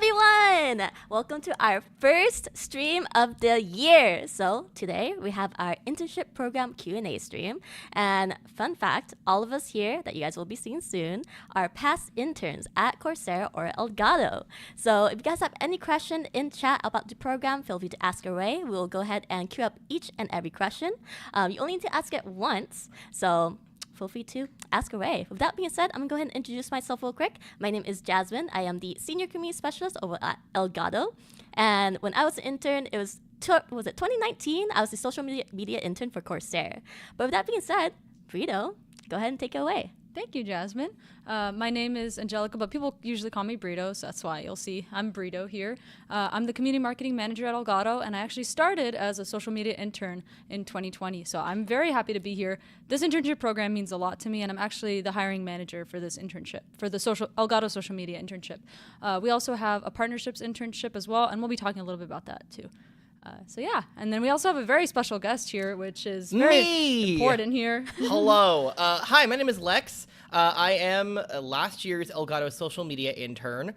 everyone! Welcome to our first stream of the year. So today we have our internship program Q&A stream. And fun fact, all of us here that you guys will be seeing soon are past interns at Coursera or Elgato. So if you guys have any question in chat about the program, feel free to ask away. We'll go ahead and queue up each and every question. You only need to ask it once. So feel free to ask away. With that being said, I'm going to go ahead and introduce myself real quick. My name is Jasmine. I am the Senior Community Specialist over at Elgato. And when I was an intern, was it 2019? I was the social media intern for Coursera. But with that being said, Brito, go ahead and take it away. Thank you, Jasmine. My name is Angelica, but people usually call me Brito, so that's why you'll see I'm Brito here. I'm the Community Marketing Manager at Elgato, and I actually started as a social media intern in 2020, so I'm very happy to be here. This internship program means a lot to me, and I'm actually the hiring manager for this internship, for the Elgato social media internship. We also have a partnerships internship as well, and we'll be talking a little bit about that too. So yeah, and then we also have a very special guest here, which is very important here. Hello. Hi, my name is Lex. I am last year's Elgato social media intern.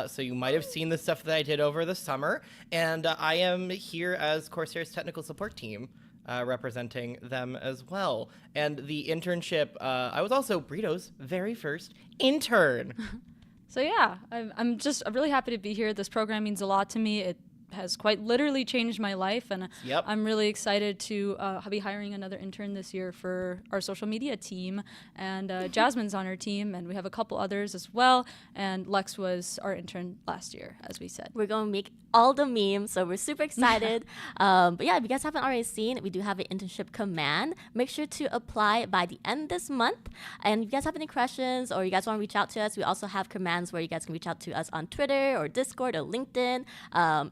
So you might have seen the stuff that I did over the summer. And I am here as Coursera's technical support team, representing them as well. And the internship, I was also Brito's very first intern. So yeah, I'm really happy to be here. This program means a lot to me. It has quite literally changed my life, and I'm really excited to be hiring another intern this year for our social media team, and Jasmine's on our team, and we have a couple others as well, and Lex was our intern last year, as we said. We're going to make all the memes, so we're super excited. But yeah, if you guys haven't already seen, we do have an internship command. Make sure to apply by the end of this month, and if you guys have any questions or you guys want to reach out to us, we also have commands where you guys can reach out to us on Twitter or Discord or LinkedIn.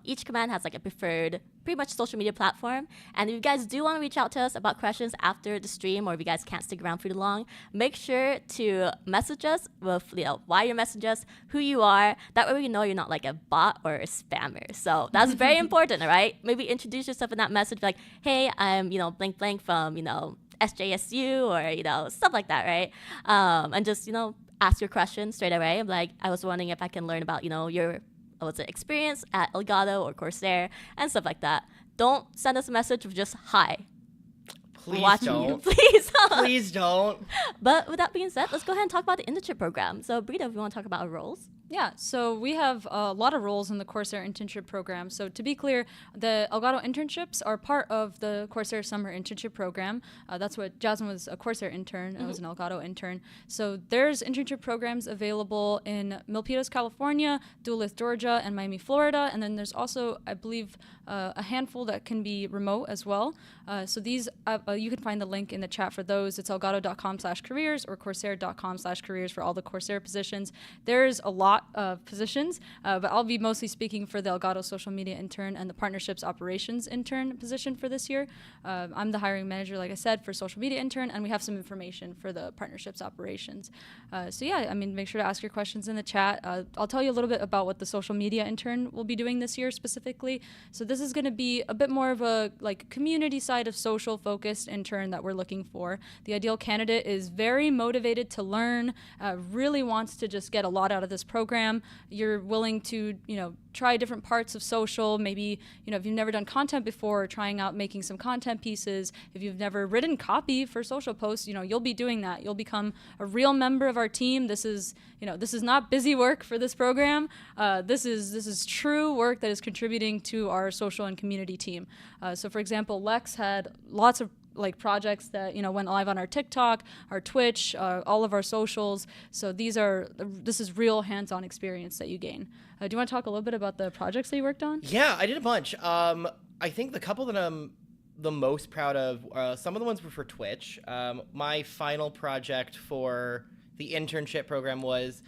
Each command has like a preferred pretty much social media platform, and if you guys do want to reach out to us about questions after the stream, or if you guys can't stick around for too long, make sure to message us with why you message us, who you are. That way we know you're not like a bot or a spammer. So that's very important. All right, maybe introduce yourself in that message, like, hey, I'm blank blank from SJSU, or stuff like that, right? And just ask your question straight away. Like, I was wondering if I can learn about your experience at Elgato or Coursera and stuff like that. Don't send us a message with just hi. Please don't. Please don't. But with that being said, let's go ahead and talk about the internship program. So Brito, if you want to talk about our roles. Yeah, so we have a lot of roles in the Coursera internship program. So to be clear, the Elgato internships are part of the Coursera summer internship program. That's what Jasmine was, a Coursera intern. I was an Elgato intern. So there's internship programs available in Milpitas, California, Duluth, Georgia, and Miami, Florida. And then there's also, I believe, a handful that can be remote as well. So these, you can find the link in the chat for those. It's elgato.com/careers or coursera.com/careers for all the Coursera positions. There's a lot of positions, but I'll be mostly speaking for the Elgato social media intern and the partnerships operations intern position for this year. I'm the hiring manager, like I said, for social media intern, and we have some information for the partnerships operations. So yeah, make sure to ask your questions in the chat. I'll tell you a little bit about what the social media intern will be doing this year specifically. So this is going to be a bit more of a community side of social focused intern that we're looking for. The ideal candidate is very motivated to learn, really wants to just get a lot out of this program. You're willing to, try different parts of social. Maybe, if you've never done content before, trying out making some content pieces. If you've never written copy for social posts, you'll be doing that. You'll become a real member of our team. This is not busy work for this program. This is true work that is contributing to our social and community team. So for example, Lex had lots of projects that went live on our TikTok, our Twitch, all of our socials. So this is real hands-on experience that you gain. Do you want to talk a little bit about the projects that you worked on? Yeah, I did a bunch. I think the couple that I'm the most proud of, some of the ones were for Twitch. My final project for the internship program was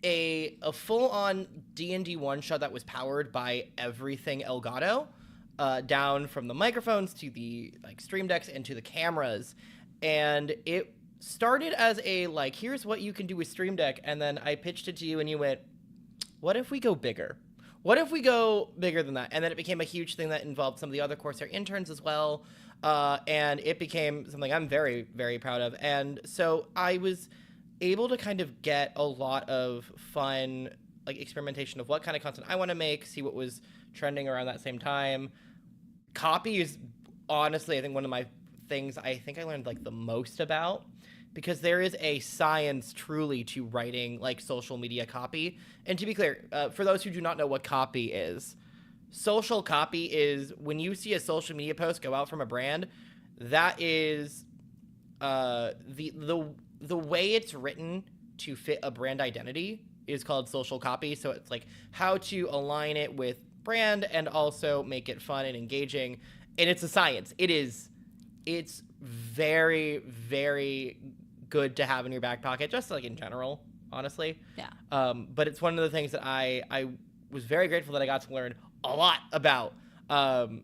a full-on D&D one-shot that was powered by everything Elgato. Down from the microphones to the stream decks and to the cameras, and it started as a here's what you can do with Stream Deck, and then I pitched it to you and you went, what if we go bigger? What if we go bigger than that? And then it became a huge thing that involved some of the other Coursera interns as well, and it became something I'm very, very proud of. And so I was able to kind of get a lot of fun like experimentation of what kind of content I want to make, see what was trending around that same time. Copy is honestly, I think, one of my things I think I learned like the most about, because there is a science truly to writing like social media copy. And to be clear, for those who do not know what copy is, social copy is when you see a social media post go out from a brand, that is the way it's written to fit a brand identity is called social copy. So it's like how to align it with brand and also make it fun and engaging. And it's a science. It's very, very good to have in your back pocket, just like in general, honestly. Yeah. But it's one of the things that I was very grateful that I got to learn a lot about. And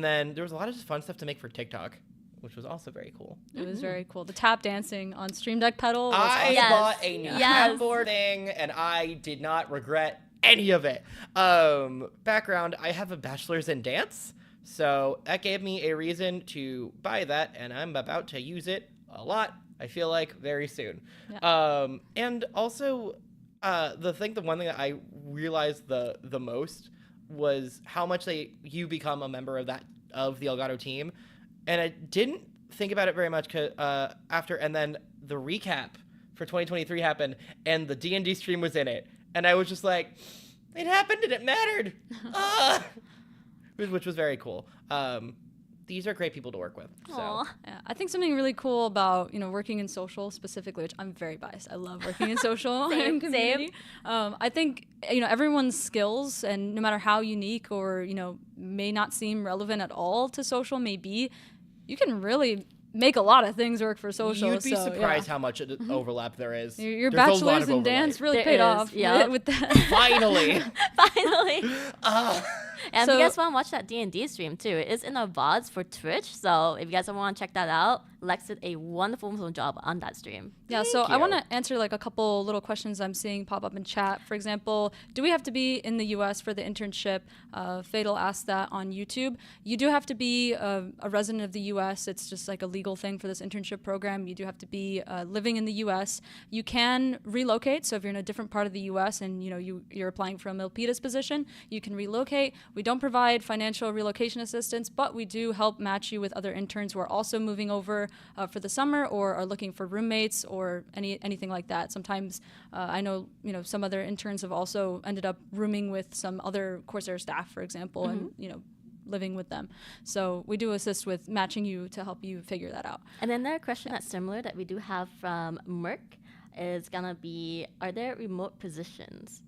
then there was a lot of just fun stuff to make for TikTok, which was also very cool. It was very cool. The tap dancing on Stream Deck pedal was I awesome. bought a new handboarding, and I did not regret any of it. Background, I have a bachelor's in dance, so that gave me a reason to buy that, and I'm about to use it a lot, I feel like, very soon. Yeah. And also, the one thing that I realized the most was how much you become a member of the Elgato team. And I didn't think about it very much after, and then the recap for 2023 happened, and the D&D stream was in it, and I was just like, it happened and it mattered, which was very cool. These are great people to work with. So. Yeah, I think something really cool about working in social specifically, which I'm very biased. I love working in social and community. I think everyone's skills, and no matter how unique or may not seem relevant at all to social, may be, you can really make a lot of things work for social. You'd be surprised how much overlap there is. Your bachelor's in dance really paid off. Yeah, with that. Finally. And if you guys want to watch that D&D stream too, it is in our VODs for Twitch. So if you guys want to check that out, Lex did a wonderful job on that stream. Yeah, so I want to answer like a couple little questions I'm seeing pop up in chat. For example, do we have to be in the US for the internship? Fatal asked that on YouTube. You do have to be a resident of the US. It's just like a legal thing for this internship program. You do have to be living in the US. You can relocate. So if you're in a different part of the US and you're applying for a Milpitas position, you can relocate. We don't provide financial relocation assistance, but we do help match you with other interns who are also moving over for the summer or are looking for roommates or anything like that. Sometimes I know some other interns have also ended up rooming with some other Coursera staff, for example, and living with them. So we do assist with matching you to help you figure that out. And then another question that's similar that we do have from Merck is gonna be, are there remote positions?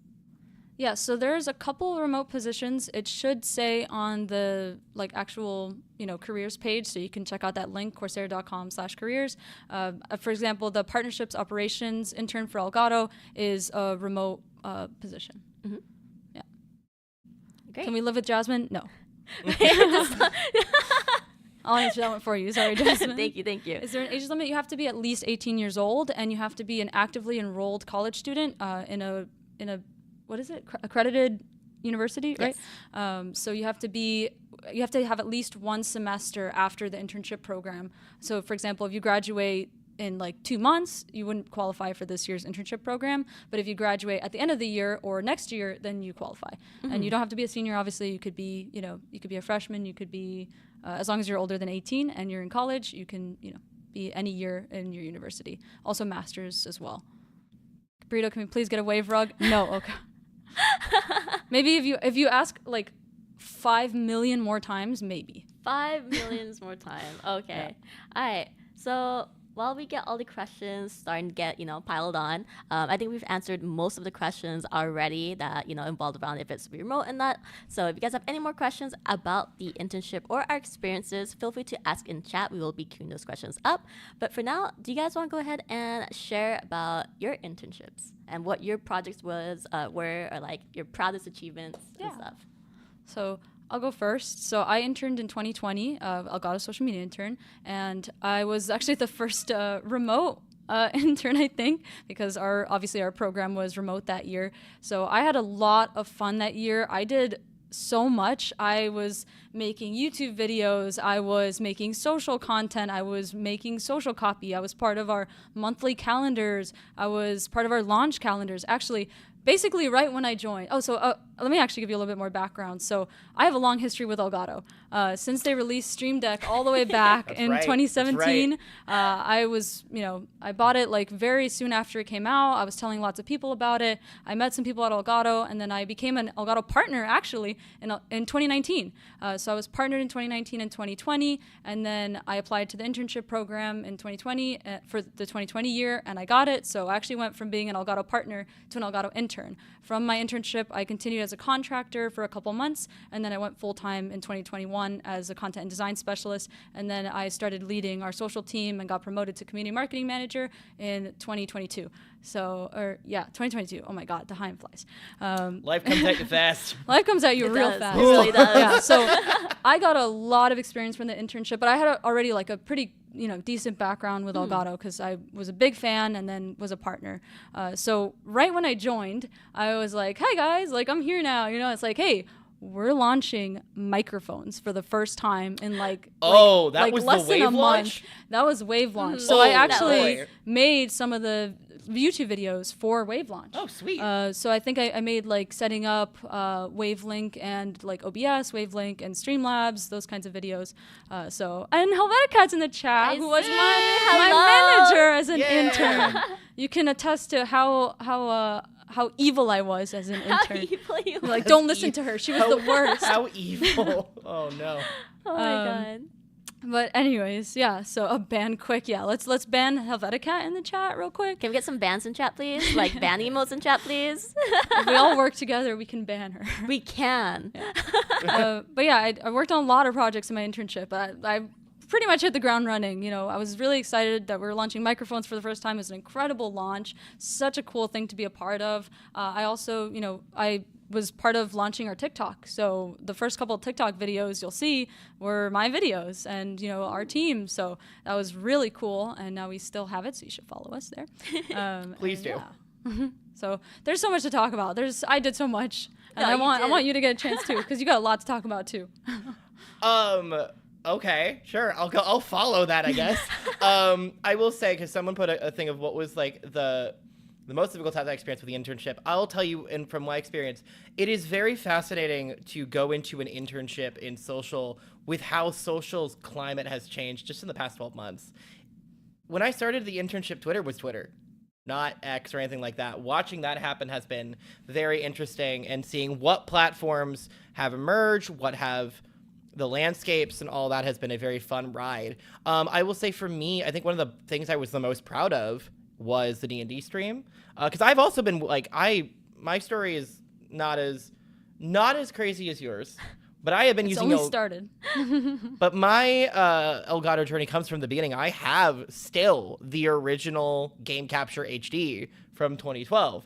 Yeah, so there's a couple remote positions. It should say on the actual careers page, so you can check out that link, coursera.com/careers. For example, the partnerships operations intern for Elgato is a remote position. Mm-hmm. Yeah. Great. Can we live with Jasmine? No. I'll answer that one for you. Sorry, Jasmine. Thank you. Is there an age limit? You have to be at least 18 years old, and you have to be an actively enrolled college student in a what is it? Accredited university, right? Yes. So you have to have at least one semester after the internship program. So for example, if you graduate in 2 months, you wouldn't qualify for this year's internship program. But if you graduate at the end of the year or next year, then you qualify. Mm-hmm. And you don't have to be a senior, obviously. You could be, you could be a freshman. You could be, as long as you're older than 18 and you're in college, you can, be any year in your university. Also masters as well. Burrito, can we please get a wave rug? No, okay. Maybe if you ask 5 million more times, maybe 5 million more time. Okay. Yeah. All right. So while we get all the questions starting to get piled on, I think we've answered most of the questions already that involved around if it's remote and that. So if you guys have any more questions about the internship or our experiences, feel free to ask in chat. We will be queuing those questions up. But for now, do you guys want to go ahead and share about your internships and what your projects were or your proudest achievements and stuff? So I'll go first. So I interned in 2020, Elgato social media intern, and I was actually the first remote intern, I think, because obviously our program was remote that year. So I had a lot of fun that year. I did so much. I was making YouTube videos. I was making social content. I was making social copy. I was part of our monthly calendars. I was part of our launch calendars. Actually, basically right when I joined. Let me actually give you a little bit more background. So I have a long history with Elgato. Since they released Stream Deck all the way back in 2017, I bought it like very soon after it came out. I was telling lots of people about it. I met some people at Elgato, and then I became an Elgato partner actually in 2019. So I was partnered in 2019 and 2020, and then I applied to the internship program in 2020 for the 2020 year, and I got it. So I actually went from being an Elgato partner to an Elgato intern. From my internship, I continued as a contractor for a couple months, and then I went full-time in 2021 as a content and design specialist, and then I started leading our social team and got promoted to community marketing manager in 2022. 2022. Oh my God, the time flies. Life comes at you fast. Life comes at you real does. fast. It really does. Yeah, so I got a lot of experience from the internship, but I had already like a pretty decent background with Elgato because I was a big fan and then was a partner. So right when I joined, I was like, hey guys, like I'm here now. It's like, hey, we're launching microphones for the first time in that was less the than Wave a month. launch? That was Wave launch. So I actually boy. made some of the YouTube videos for Wave launch. Oh, sweet. So I think I made like setting up Wavelink and like OBS, Wavelink and Streamlabs, those kinds of videos. And Helvetica Cat's in the chat, who was my manager as an intern. You can attest to how evil I was as an intern. How evil you were. Like, don't listen to her. She was the worst. How evil. Oh, no. Oh my God. But anyways, yeah, so a ban quick. Yeah, let's ban Helvetica in the chat real quick. Can we get some bans in chat, please? Like ban emotes in chat, please? If we all work together, we can ban her. We can. But yeah, I worked on a lot of projects in my internship. I pretty much hit the ground running. I was really excited that we were launching microphones for the first time. It was an incredible launch. Such a cool thing to be a part of. I also, I was part of launching our TikTok. So the first couple of TikTok videos you'll see were my videos and, our team. So that was really cool. And now we still have it. So you should follow us there. Please do. Yeah. So there's so much to talk about. I did so much. And No, I want you to get a chance too, because you got a lot to talk about too. Okay, sure. I'll follow that, I guess. I will say, because someone put a thing of what was like the most difficult time that experience with the internship. I'll tell you, and from my experience, it is very fascinating to go into an internship in social with how social's climate has changed just in the past 12 months. When I started the internship, Twitter was Twitter, not X or anything like that. Watching that happen has been very interesting, and seeing what platforms have emerged, what have the landscapes and all that has been a very fun ride. I will say for me, I think one of the things I was the most proud of was the D&D stream. Because I've also been like, my story is not as crazy as yours, but I have been using only started. But my Elgato journey comes from the beginning. I have still the original Game Capture HD from 2012.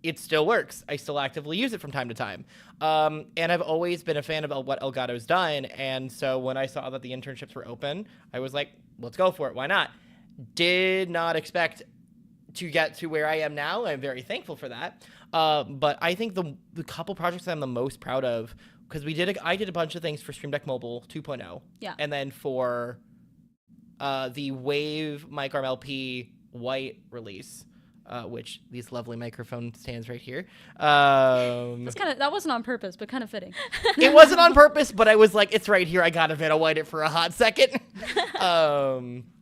It still works. I still actively use it from time to time. And I've always been a fan of what Elgato's done. And so when I saw that the internships were open, I was like, let's go for it. Why not? Did not expect to get to where I am now. I'm very thankful for that. But I think the couple projects that I'm the most proud of, because I did a bunch of things for Stream Deck Mobile 2.0. Yeah. And then for the Wave Mic Arm LP White release. Which these lovely microphone stands right here. That wasn't on purpose, but kind of fitting. It wasn't on purpose, but I was like, it's right here. I gotta Vanna White it for a hot second.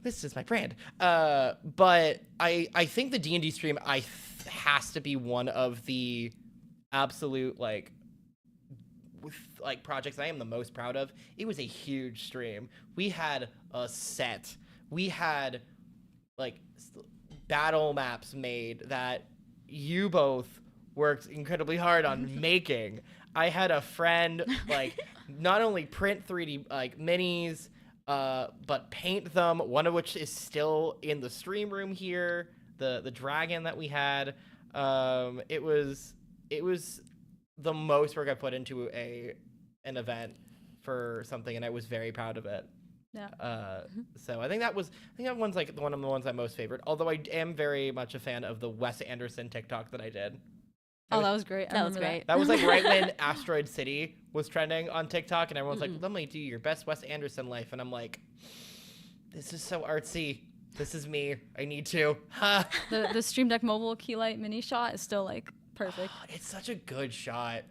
This is my brand. But I think the D&D stream has to be one of the absolute projects I am the most proud of. It was a huge stream. We had a set. We had battle maps made that you both worked incredibly hard on making. I had a friend not only print 3D minis, but paint them. One of which is still in the stream room here. The dragon that we had. It was the most work I put into an event for something, and I was very proud of it. Yeah. So I think that one's one of the ones I'm most favorite. Although I am very much a fan of the Wes Anderson TikTok that I did. That was great. That was great. That was right when Asteroid City was trending on TikTok, and everyone's like, "Let me do your best Wes Anderson life," and I'm like, "This is so artsy. This is me. I need to." The Stream Deck Mobile Keylight mini shot is still perfect. It's such a good shot.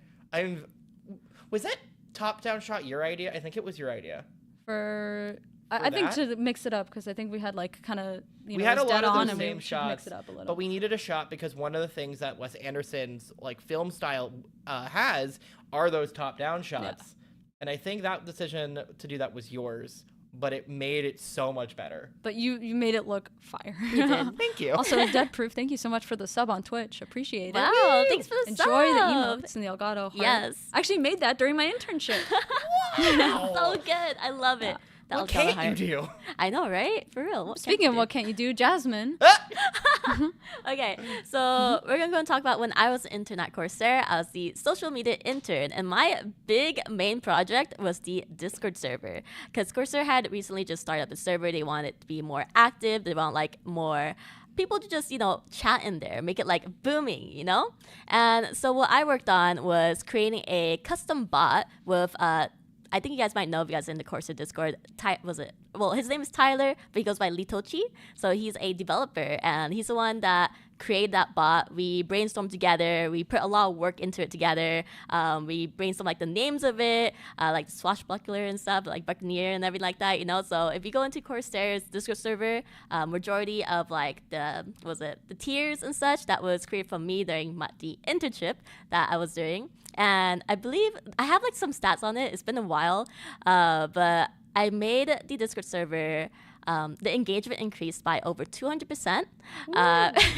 Was that top-down shot your idea? I think it was your idea. I think to mix it up, because I think we had like kind of we had a lot of those same should shots, mix it up a little. but we needed a shot because one of the things that Wes Anderson's like film style has are those top-down shots, and I think that decision to do that was yours, but it made it so much better. But you made it look fire. You did. Thank you. Also, Dead Proof, thank you so much for the sub on Twitch. Appreciate it. Wow, thanks for the Enjoy sub. the emotes and the Elgato heart. Yes. I actually made that during my internship. So good. I love it. The What Elgato can't heart. you do? I know, right? For real. What Speaking can't of you what can't you do, Jasmine. Okay, so we're gonna go and talk about when I was an intern at Coursera. I was the social media intern, and my big main project was the Discord server. Because Coursera had recently just started up the server. They wanted it to be more active. They want like more people to just, chat in there, make it like booming, And so what I worked on was creating a custom bot with I think you guys might know if you guys are in the Coursera Discord. His name is Tyler, but he goes by Litochi. So he's a developer, and he's the one that created that bot. We brainstormed together. We put a lot of work into it together. We brainstormed like the names of it, like the swashbuckler and stuff, like Buccaneer and everything like that. So if you go into Coursera's Discord server, majority of like the tiers and such that was created from me during the internship that I was doing. And I believe I have like some stats on it. It's been a while, but I made the Discord server. The engagement increased by over 200%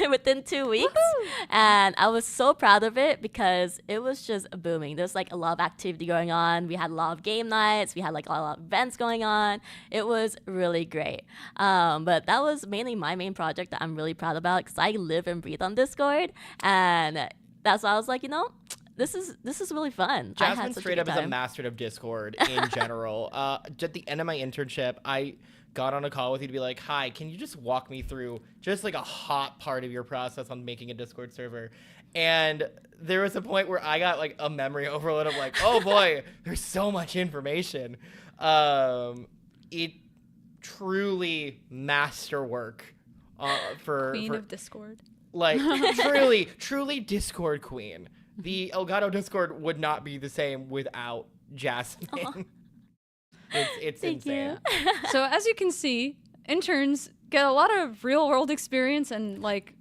within 2 weeks. Woohoo! And I was so proud of it because it was just booming. There's like a lot of activity going on. We had a lot of game nights. We had like a lot of events going on. It was really great. But that was mainly my main project that I'm really proud about because I live and breathe on Discord. And that's why I was like, this is really fun. Jasmine straight up is a master of Discord in general. At the end of my internship, I got on a call with you to be like, hi, can you just walk me through just like a hot part of your process on making a Discord server? And there was a point where I got like a memory overload of like, oh boy, there's so much information. It truly masterwork for Queen of Discord. Like truly Discord queen. The Elgato Discord would not be the same without Jasmine. It's Thank insane. you. So as you can see, interns get a lot of real world experience and like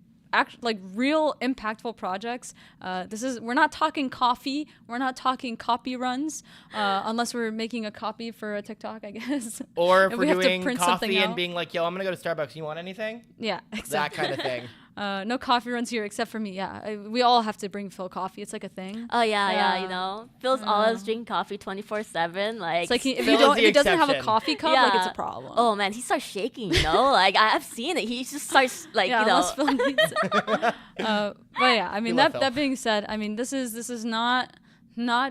real impactful projects. We're not talking coffee. We're not talking copy runs, unless we're making a copy for a TikTok, I guess. Or if And we're we have to doing print coffee something and out. being like, yo, I'm gonna go to Starbucks. You want anything? Yeah, That exactly. kind of thing. No coffee runs here except for me. Yeah, we all have to bring Phil coffee. It's like a thing. Oh yeah, Yeah. Phil's always drinking coffee 24/7. Like, It's like if Phil is the he doesn't have a exception. coffee cup, like it's Yeah. a problem. oh man, he starts shaking. Like I've seen it. He just starts like yeah, unless Phil needs it. But yeah, I mean love Phil. that being said, I mean this is not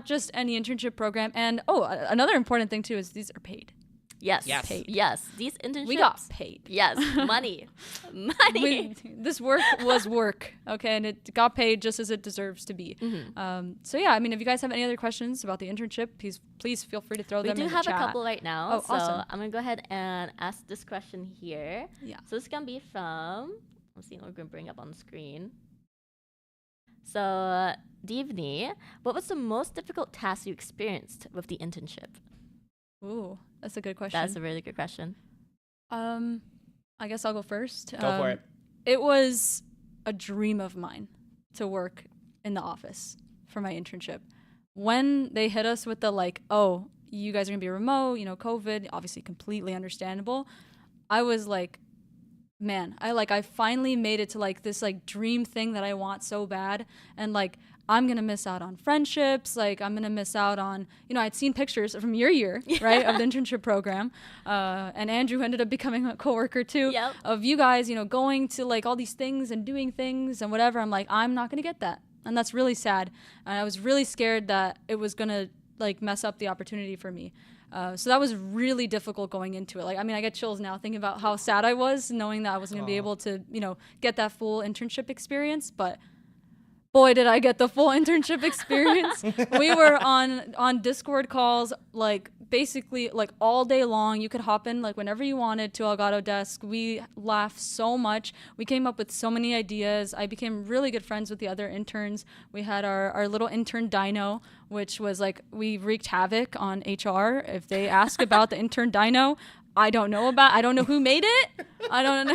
just any internship program. And another important thing too is these are paid. Yes, Yes. paid. Yes, these internships. We got paid. Yes, money. This work was work, okay, and it got paid just as it deserves to be. So yeah, I mean, if you guys have any other questions about the internship, please feel free to throw We them do in the have chat. a couple right now. Oh, so awesome. I'm gonna go ahead and ask this question here. Yeah. So it's gonna be from. Let's see what we're gonna bring up on the screen. So, Divni, what was the most difficult task you experienced with the internship? Ooh, that's a good question. That's a really good question. I guess I'll go first. Go for it. It was a dream of mine to work in the office for my internship. When they hit us with the like, oh, you guys are gonna be remote, COVID, obviously completely understandable. I was like, man, I finally made it to like this like dream thing that I want so bad, and like I'm gonna miss out on friendships, like I'm gonna miss out on, I'd seen pictures from your year, right, of the internship program, and Andrew ended up becoming a coworker too, Yep. of you guys, going to like all these things and doing things and whatever. I'm like, I'm not gonna get that, and that's really sad, and I was really scared that it was gonna like mess up the opportunity for me. So that was really difficult going into it. Like, I mean, I get chills now thinking about how sad I was knowing that I wasn't going to be able to, get that full internship experience. But boy, did I get the full internship experience. We were on Discord calls, like basically like all day long. You could hop in like whenever you wanted to Elgato desk. We laughed so much. We came up with so many ideas. I became really good friends with the other interns. We had our little intern Dino, which was like, we wreaked havoc on HR. If they ask about the intern Dino, I don't know who made it. I don't know.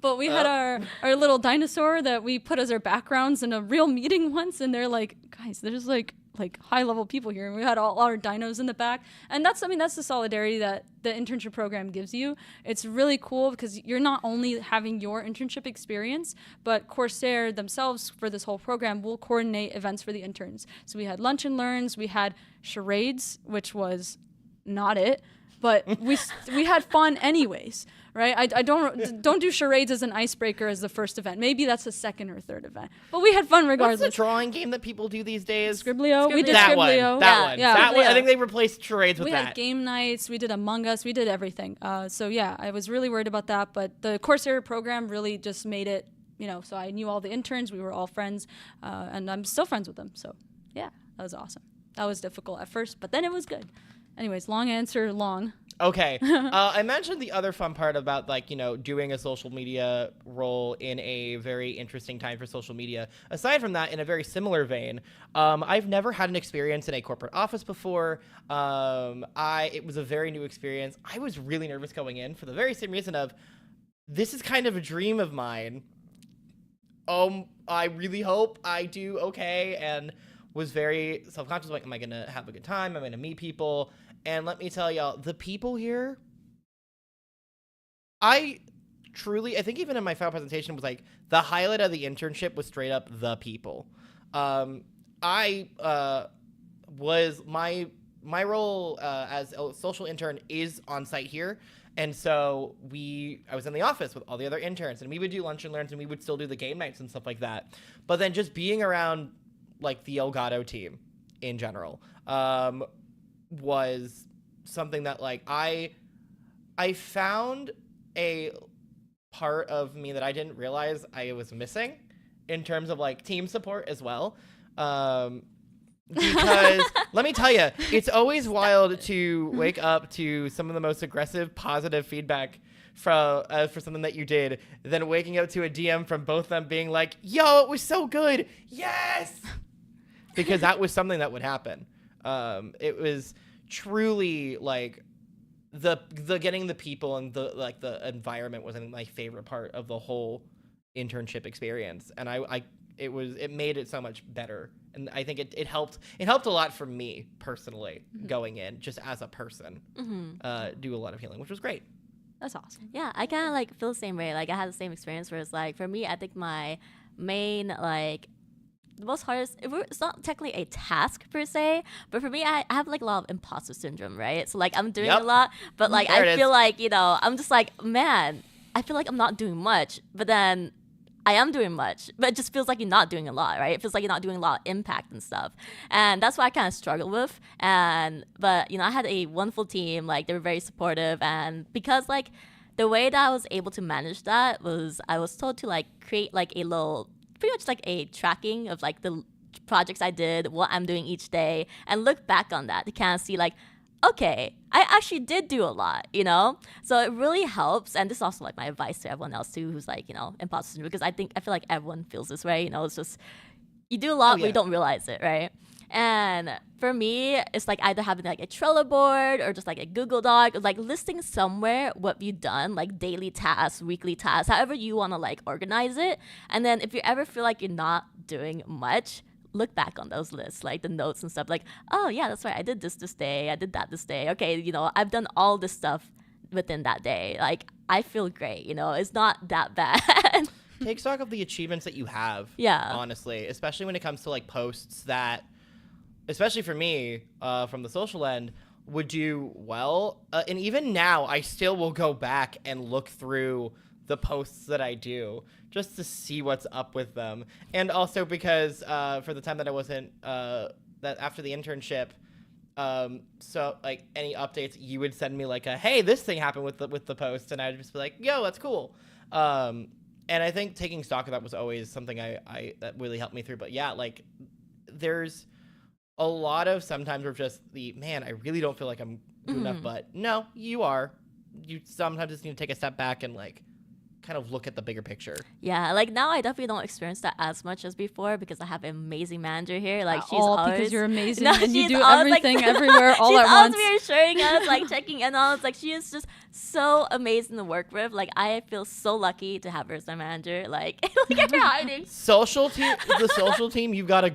But we had our little dinosaur that we put as our backgrounds in a real meeting once, and they're like, guys, there's like high level people here, and we had all our dinos in the back. And that's the solidarity that the internship program gives you. It's really cool because you're not only having your internship experience, but Corsair themselves for this whole program will coordinate events for the interns. So we had lunch and learns, we had charades, which was not it, but we had fun anyways, right? I don't do charades as an icebreaker as the first event. Maybe that's the second or third event, but we had fun regardless. What's the drawing game that people do these days? Scriblio. We did that Scriblio. One. That one. Yeah. That one. I think they replaced charades with we that. We had game nights. We did Among Us. We did everything. So yeah, I was really worried about that, but the Corsair program really just made it. So I knew all the interns. We were all friends, and I'm still friends with them. So yeah, that was awesome. That was difficult at first, but then it was good. Anyways, long answer, long. Okay. I mentioned the other fun part about doing a social media role in a very interesting time for social media. Aside from that, in a very similar vein, I've never had an experience in a corporate office before. It was a very new experience. I was really nervous going in for the very same reason of, this is kind of a dream of mine. I really hope I do okay, and was very self-conscious, like, am I going to have a good time? Am I going to meet people? And let me tell y'all, the people here, I think even in my final presentation was like, the highlight of the internship was straight up the people. My role as a social intern is on site here. And so I was in the office with all the other interns, and we would do lunch and learns, and we would still do the game nights and stuff like that. But then just being around like the Elgato team in general, was something that like I found a part of me that I didn't realize I was missing in terms of like team support as well. Because let me tell you, it's always wild to wake up to some of the most aggressive, positive feedback for something that you did, than waking up to a DM from both of them being like, yo, it was so good. Yes. Because that was something that would happen. It was truly like the getting the people and the environment was my favorite part of the whole internship experience, and it made it so much better, and I think it helped a lot for me personally, going in just as a person, do a lot of healing, which was great. That's awesome. Yeah, I kind of like feel the same way. Like I had the same experience where it's like, for me, I think my main the most hardest, it's not technically a task per se, but for me, I have like a lot of imposter syndrome, right? So like I'm doing a lot, but like I feel like, I'm just like, man, I feel like I'm not doing much, but then I am doing much, but it just feels like you're not doing a lot, right? It feels like you're not doing a lot of impact and stuff. And that's what I kind of struggle with. But I had a wonderful team, like they were very supportive, and because like the way that I was able to manage that was I was told to like create like a little, pretty much like a tracking of like the projects I did, what I'm doing each day, and look back on that to kind of see like, okay, I actually did do a lot, So it really helps. And this is also like my advice to everyone else too, who's like, imposter syndrome, because I feel like everyone feels this way, it's just, you do a lot, but you don't realize it, right? And for me, it's like either having like a Trello board or just like a Google Doc, or like listing somewhere what you've done, like daily tasks, weekly tasks, however you want to like organize it. And then if you ever feel like you're not doing much, look back on those lists, like the notes and stuff, like, oh yeah, that's right, I did this day, I did that this day. Okay, I've done all this stuff within that day. Like, I feel great, it's not that bad. Take stock of the achievements that you have. Yeah. Honestly, especially when it comes to like posts that, especially for me, from the social end, would do well. And even now, I still will go back and look through the posts that I do just to see what's up with them. And also because for the time that I wasn't, that after the internship, so like any updates, you would send me like a, hey, this thing happened with the post, and I'd just be like, yo, that's cool. And I think taking stock of that was always something I that really helped me through. But yeah, like there's a lot of sometimes we're just man, I really don't feel like I'm good enough, but no, you are. You sometimes just need to take a step back and like kind of look at the bigger picture. Yeah, like now I definitely don't experience that as much as before because I have an amazing manager here. Like she's all always because you're amazing No, and you she's do always, everything everywhere all she's at always once. reassuring us, like checking in on us. Like she is just so amazing to work with. Like I feel so lucky to have her as my manager. Like look at her hiding. The social team, you've got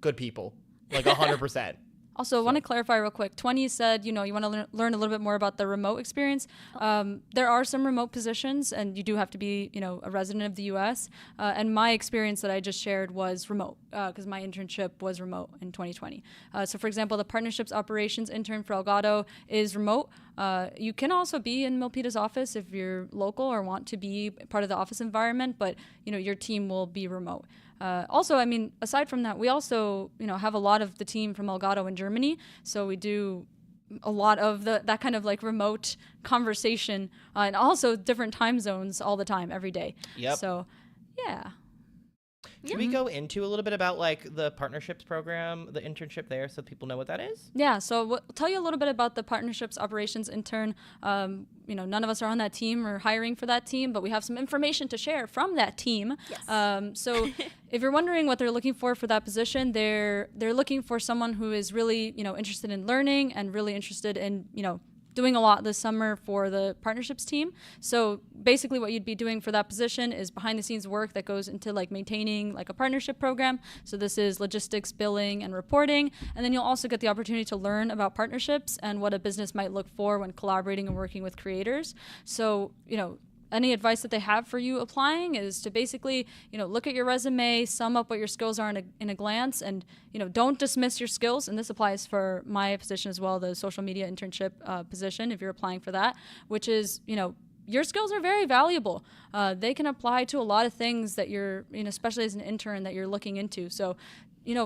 good people, like 100%. Also, I want to clarify real quick. 20 said, you want to learn a little bit more about the remote experience. There are some remote positions, and you do have to be, a resident of the U.S. And my experience that I just shared was remote because my internship was remote in 2020. So, for example, the partnerships operations intern for Elgato is remote. You can also be in Milpitas' office if you're local or want to be part of the office environment, but, your team will be remote. Also, I mean, aside from that, we also, have a lot of the team from Elgato in Germany. So we do a lot of that kind of like remote conversation and also different time zones all the time, every day. Yep. So, yeah. Should we go into a little bit about like the partnerships program, the internship there, so people know what that is? Yeah, so we'll tell you a little bit about the partnerships operations intern. None of us are on that team or hiring for that team, but we have some information to share from that team. Yes. So if you're wondering what they're looking for that position, they're looking for someone who is really, interested in learning and really interested in, doing a lot this summer for the partnerships team. So basically what you'd be doing for that position is behind the scenes work that goes into like maintaining like a partnership program. So this is logistics, billing, and reporting. And then you'll also get the opportunity to learn about partnerships and what a business might look for when collaborating and working with creators. So, any advice that they have for you applying is to basically, look at your resume, sum up what your skills are in a glance, and, don't dismiss your skills. And this applies for my position as well, the social media internship position, if you're applying for that, which is, your skills are very valuable. They can apply to a lot of things that you're, especially as an intern that you're looking into. So,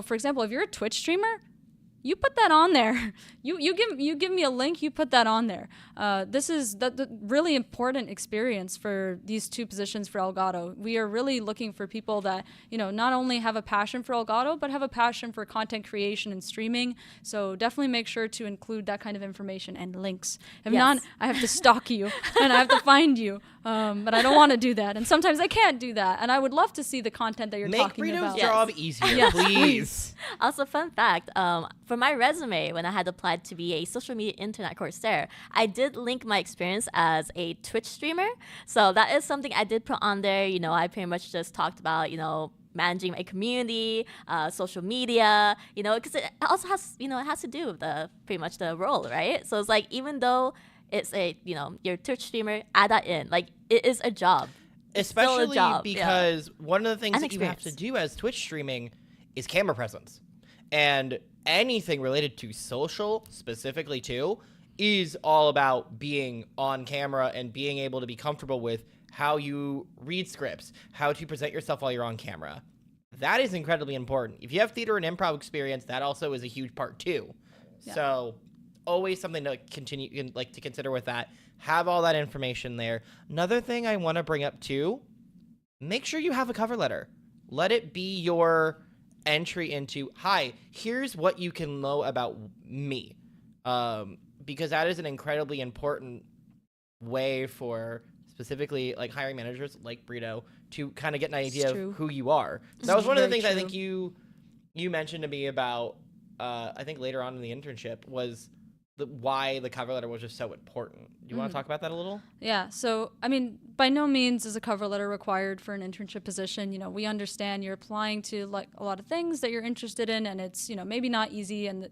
for example, if you're a Twitch streamer, you put that on there. You give me a link. You put that on there. This is the really important experience for these two positions for Elgato. We are really looking for people that not only have a passion for Elgato but have a passion for content creation and streaming. So definitely make sure to include that kind of information and links. If not, I have to stalk you and I have to find you. But I don't want to do that, and sometimes I can't do that. And I would love to see the content that you're talking about. Make Brito's job easier, please. Also, fun fact, for my resume, when I had applied to be a social media intern at Coursera, I did link my experience as a Twitch streamer. So that is something I did put on there. I pretty much just talked about, managing my community, social media, because it also has, it has to do with pretty much the role, right? So it's like, even though it's you're a Twitch streamer, add that in. Like, it is a job. Especially job, because one of the things And that you have to do as Twitch streaming is camera presence. And anything related to social, specifically too, is all about being on camera and being able to be comfortable with how you read scripts, how to present yourself while you're on camera. That is incredibly important. If you have theater and improv experience, that also is a huge part too. Yeah. So always something to to consider with that. Have all that information there. Another thing I want to bring up too, make sure you have a cover letter. Let it be your entry into, hi, here's what you can know about me. Because that is an incredibly important way for specifically like hiring managers like Brito to kind of get an idea of who you are. So that was one of the things I think you mentioned to me about, I think later on in the internship, was why the cover letter was just so important. Do you want to talk about that a little? Yeah. So, I mean, by no means is a cover letter required for an internship position. We understand you're applying to like a lot of things that you're interested in, and it's, maybe not easy. And,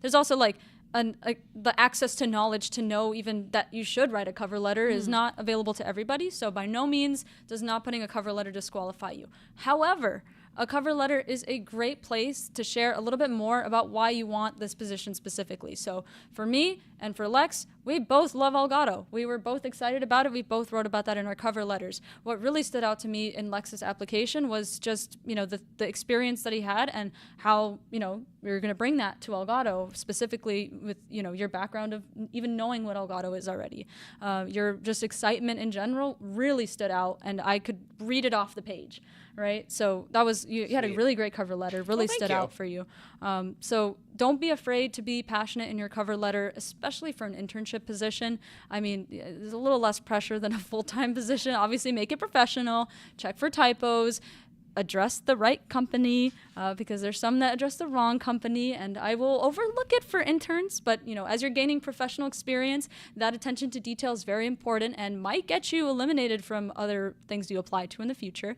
there's also like the access to knowledge to know even that you should write a cover letter is not available to everybody. So by no means does not putting a cover letter disqualify you. However, a cover letter is a great place to share a little bit more about why you want this position specifically. So for me and for Lex, we both love Elgato. We were both excited about it. We both wrote about that in our cover letters. What really stood out to me in Lex's application was just, the experience that he had and how, we were going to bring that to Elgato, specifically with, your background of even knowing what Elgato is already. Your just excitement in general really stood out, and I could read it off the page. Right. So that was, you had a really great cover letter, really stood out for you. So don't be afraid to be passionate in your cover letter, especially for an internship position. I mean, there's a little less pressure than a full-time position. Obviously, make it professional, check for typos, address the right company, because there's some that address the wrong company, and I will overlook it for interns. But, as you're gaining professional experience, that attention to detail is very important and might get you eliminated from other things you apply to in the future.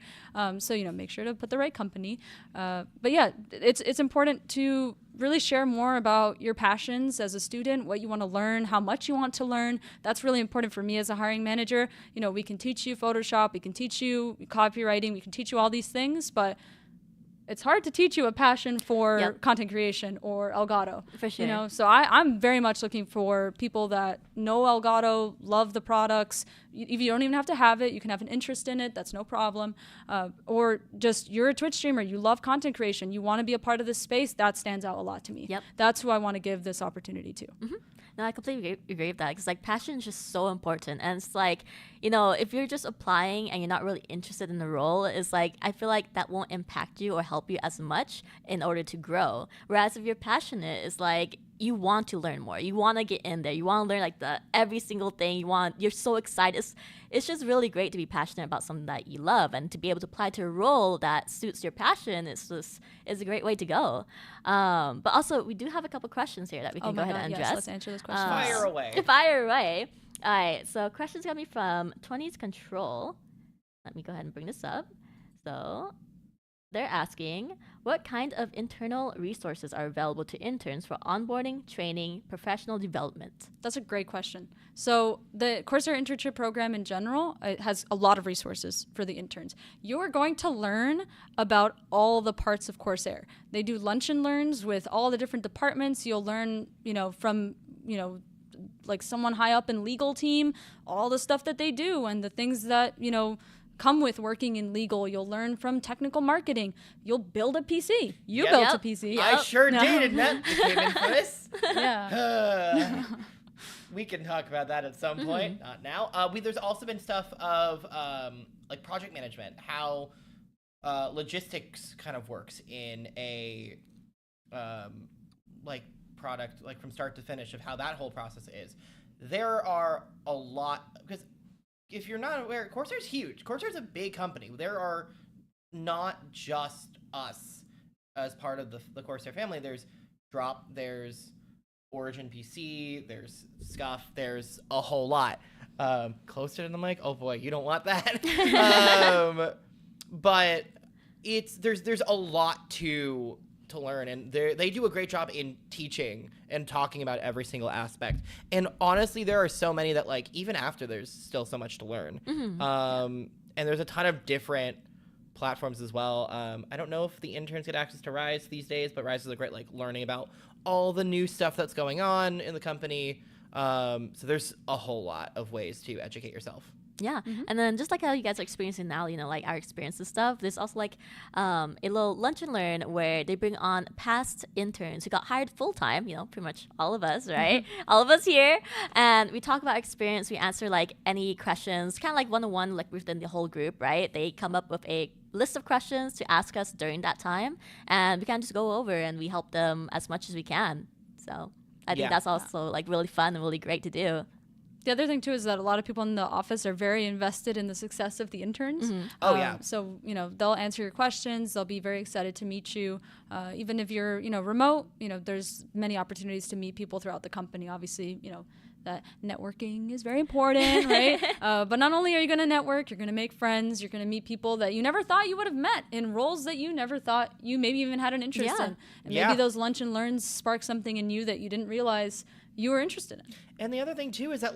So, make sure to put the right company. But yeah, it's important to really share more about your passions as a student, what you want to learn, how much you want to learn. That's really important for me as a hiring manager. We can teach you Photoshop, we can teach you copywriting, we can teach you all these things, but it's hard to teach you a passion for content creation or Elgato. For sure. So I'm very much looking for people that know Elgato, love the products. If you don't even have to have it, you can have an interest in it. That's no problem. Or just you're a Twitch streamer. You love content creation. You want to be a part of this space. That stands out a lot to me. Yep. That's who I want to give this opportunity to. Mm-hmm. No, I completely agree with that, because passion is just so important, and it's if you're just applying and you're not really interested in the role, it's I feel like that won't impact you or help you as much in order to grow. Whereas if you're passionate, it's you want to learn more, you want to get in there, you want to learn every single thing you're so excited. It's just really great to be passionate about something that you love, and to be able to apply to a role that suits your passion is a great way to go. But also, we do have a couple questions here that we can go ahead and address. Yes, let's answer those questions. Fire away. Fire away. All right, so questions coming from 20s Control. Let me go ahead and bring this up. So they're asking, what kind of internal resources are available to interns for onboarding, training, professional development? That's a great question. So the Coursera Internship Program in general, it has a lot of resources for the interns. You're going to learn about all the parts of Coursera. They do lunch and learns with all the different departments. You'll learn, from, someone high up in legal team, all the stuff that they do and the things that, come with working in legal. You'll learn from technical marketing. You'll build a PC. You built a PC. I sure did, and that became infamous. Yeah. We can talk about that at some point. Not now. There's also been stuff of project management, how logistics kind of works in a product, from start to finish, of how that whole process is. There are a lot, because if you're not aware, Coursera's huge. Coursera's a big company. There are not just us as part of the Coursera family. There's Drop, there's Origin PC, there's Scuff, there's a whole lot. Closer to the mic? Oh boy, you don't want that. But there's a lot to learn, and they do a great job in teaching and talking about every single aspect. And honestly, there are so many that even after, there's still so much to learn. And there's a ton of different platforms as well. I don't know if the interns get access to Rise these days, but Rise is a great learning about all the new stuff that's going on in the company. So there's a whole lot of ways to educate yourself. Yeah. And then just how you guys are experiencing now, our experience and stuff, there's also a little lunch and learn where they bring on past interns who got hired full time, pretty much all of us, right? All of us here. And we talk about experience. We answer any questions, kind of one-on-one, within the whole group, right? They come up with a list of questions to ask us during that time, and we can just go over and we help them as much as we can. So I think that's also really fun and really great to do. The other thing too is that a lot of people in the office are very invested in the success of the interns. Oh yeah. So they'll answer your questions. They'll be very excited to meet you. Even if you're remote, there's many opportunities to meet people throughout the company. Obviously, that networking is very important, right? But not only are you going to network, you're going to make friends. You're going to meet people that you never thought you would have met in roles that you never thought you maybe even had an interest in. And maybe those lunch and learns spark something in you that you didn't realize you were interested in. And the other thing too is that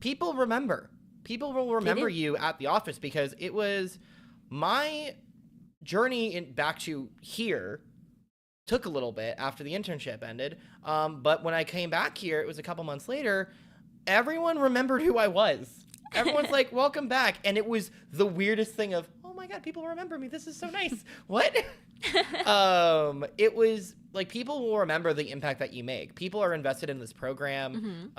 people remember. People will remember you at the office, because it was my journey back to here took a little bit after the internship ended. But when I came back here, it was a couple months later. everyone remembered who I was. Everyone's like, welcome back. And it was the weirdest thing of, oh my God, people remember me. This is so nice. What? It was like, people will remember the impact that you make. People are invested in this program.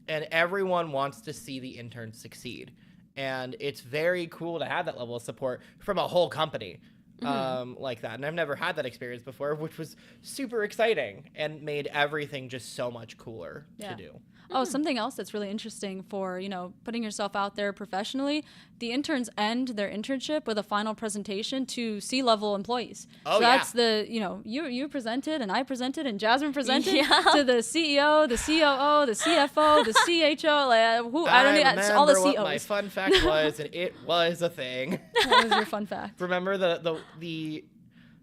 And everyone wants to see the interns succeed. And it's very cool to have that level of support from a whole company like that. And I've never had that experience before, which was super exciting and made everything just so much cooler to do. Oh, something else that's really interesting for, putting yourself out there professionally. The interns end their internship with a final presentation to C-level employees. Oh, so that's you presented and I presented and Jasmine presented to the CEO, the COO, the CFO, the CHO, I don't know, all the COs. What my fun fact was, and it was a thing. What was your fun fact? Remember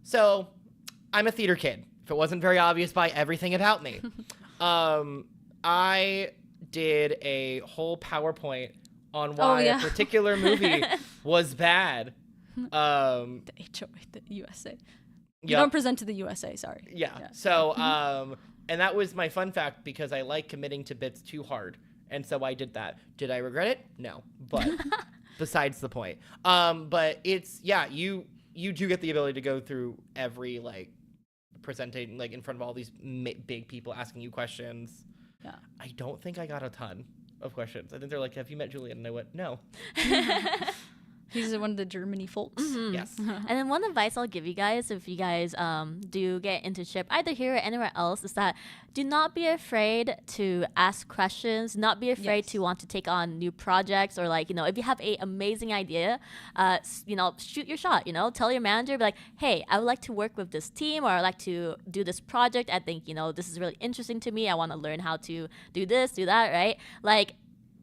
so I'm a theater kid. If it wasn't very obvious by everything about me. I did a whole PowerPoint on why a particular movie was bad. The HOA, the USA. You don't present to the USA, sorry. Yeah. So, and that was my fun fact because I like committing to bits too hard. And so I did that. Did I regret it? No. But besides the point. But it's, you do get the ability to go through every, presenting, in front of all these big people asking you questions. Yeah. I don't think I got a ton of questions. I think they're like, have you met Julian? And I went, no. He's one of the Germany folks. Yes. And then one advice I'll give you guys if you guys do get internship either here or anywhere else is that do not be afraid to ask questions, not be afraid to want to take on new projects or if you have a amazing idea, shoot your shot, tell your manager, be like, hey, I would like to work with this team or I'd like to do this project. I think, this is really interesting to me. I want to learn how to do this, do that, right?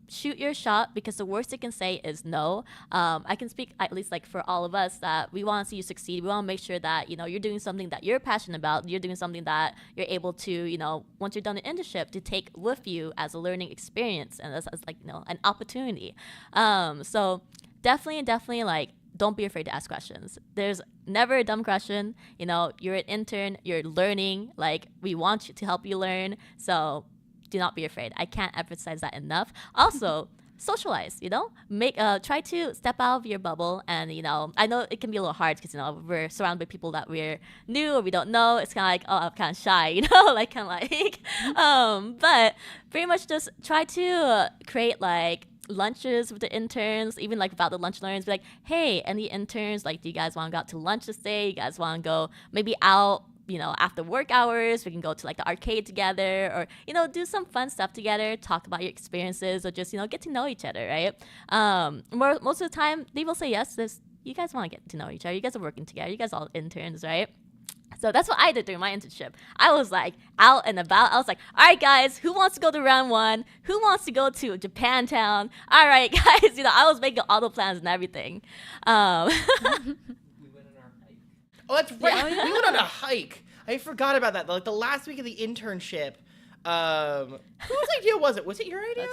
Shoot your shot because the worst they can say is no. I can speak at least for all of us that we want to see you succeed. We want to make sure that you're doing something that you're passionate about. You're doing something that you're able to once you're done the internship to take with you as a learning experience and as an opportunity. So definitely don't be afraid to ask questions. There's never a dumb question. You're an intern. You're learning. We want you to help you learn. So do not be afraid. I can't emphasize that enough. Also, socialize, try to step out of your bubble. And, I know it can be a little hard because, we're surrounded by people that we're new or we don't know. It's kind of I'm kind of shy, but pretty much just try to create lunches with the interns, even without the lunch learners, be like, hey, any interns, do you guys want to go out to lunch this day? You guys want to go maybe out after work hours, we can go to the arcade together or, do some fun stuff together, talk about your experiences or just, get to know each other, right? Most of the time, they will say yes. You guys want to get to know each other. You guys are working together. You guys are all interns, right? So that's what I did during my internship. I was out and about. I was like, all right, guys, who wants to go to round one? Who wants to go to Japantown? All right, guys, I was making all the plans and everything. Oh, that's right. We went on a hike. I forgot about that. The last week of the internship. Whose idea was it? Was it your idea?